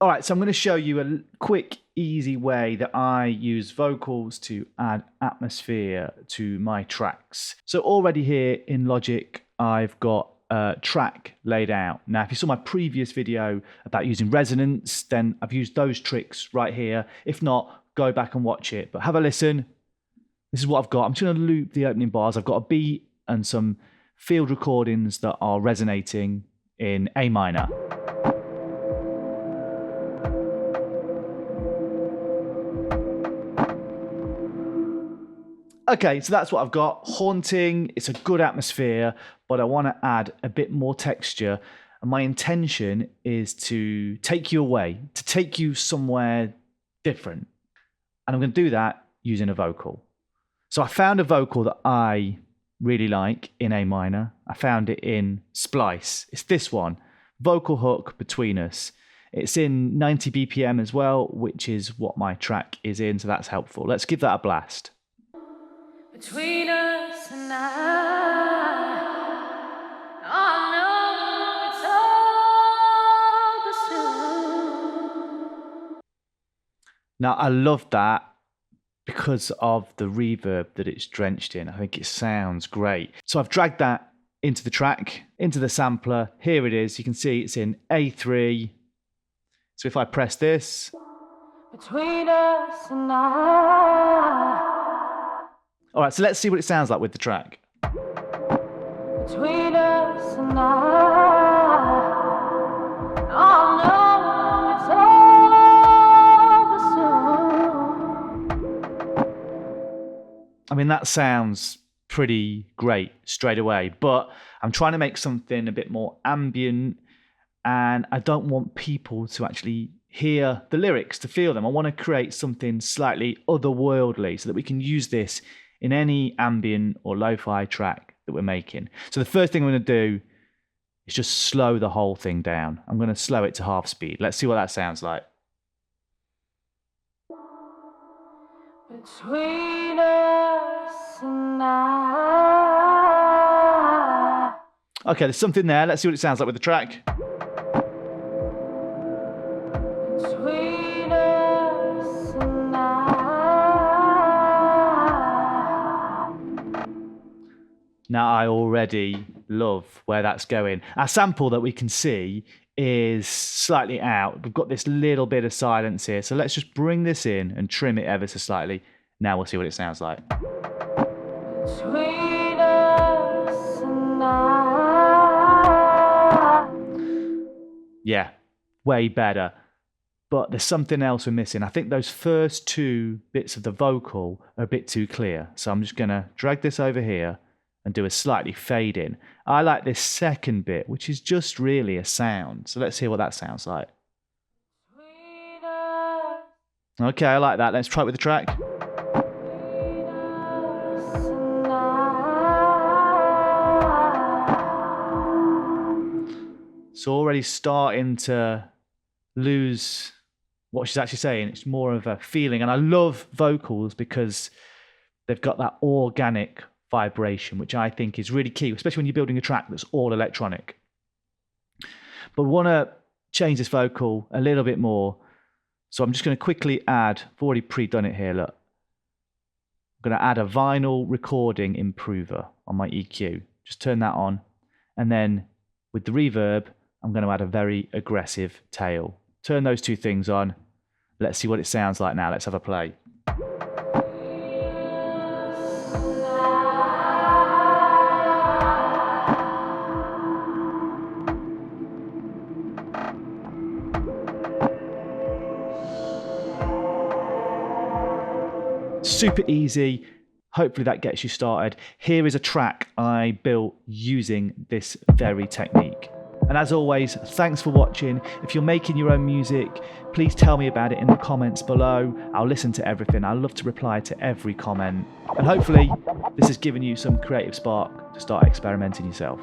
All right, so I'm going to show you a quick, easy way that I use vocals to add atmosphere to my tracks. So already here in Logic, I've got a track laid out. Now, if you saw my previous video about using resonance, then I've used those tricks right here. If not, go back and watch it. But have a listen. This is what I've got. I'm just going to loop the opening bars. I've got a beat and some field recordings that are resonating in A minor. Okay, so that's what I've got. Haunting, it's a good atmosphere, but I want to add a bit more texture. And my intention is to take you away, to take you somewhere different. And I'm going to do that using a vocal. So I found a vocal that I really like in A minor. I found it in Splice. It's this one, vocal hook between us. It's in 90 BPM as well, which is what my track is in, so that's helpful. Let's give that a blast. Between us and I know it's all the same. Now, I love that because of the reverb that it's drenched in. I think it sounds great. So I've dragged that into the track, into the sampler. Here it is. You can see it's in A3. So if I press this. Between us and I. All right, so let's see what it sounds like with the track. Between us and I know it's all the same. I mean, that sounds pretty great straight away, but I'm trying to make something a bit more ambient, and I don't want people to actually hear the lyrics, to feel them. I want to create something slightly otherworldly so that we can use this in any ambient or lo-fi track that we're making. So the first thing I'm going to do is just slow the whole thing down. I'm going to slow it to half speed. Let's see what that sounds like. Between us and I. Okay, there's something there. Let's see what it sounds like with the track. Between us and I. Now, I already love where that's going. Our sample that we can see is slightly out. We've got this little bit of silence here. So let's just bring this in and trim it ever so slightly. Now we'll see what it sounds like. Between us and I. Yeah, way better. But there's something else we're missing. I think those first two bits of the vocal are a bit too clear. So I'm just going to drag this over here and do a slightly fade in. I like this second bit, which is just really a sound. So let's hear what that sounds like. Okay, I like that. Let's try it with the track. It's already starting to lose what she's actually saying. It's more of a feeling. And I love vocals because they've got that organic vibration, which I think is really key, especially when you're building a track that's all electronic. But we want to change this vocal a little bit more. So I'm just going to quickly add, I've already pre-done it here, look. I'm going to add a vinyl recording improver on my EQ. Just turn that on. And then with the reverb, I'm going to add a very aggressive tail. Turn those two things on. Let's see what it sounds like now. Let's have a play. Super easy. Hopefully that gets you started. Here is a track I built using this very technique. And as always, thanks for watching. If you're making your own music, please tell me about it in the comments below. I'll listen to everything. I love to reply to every comment. And hopefully this has given you some creative spark to start experimenting yourself.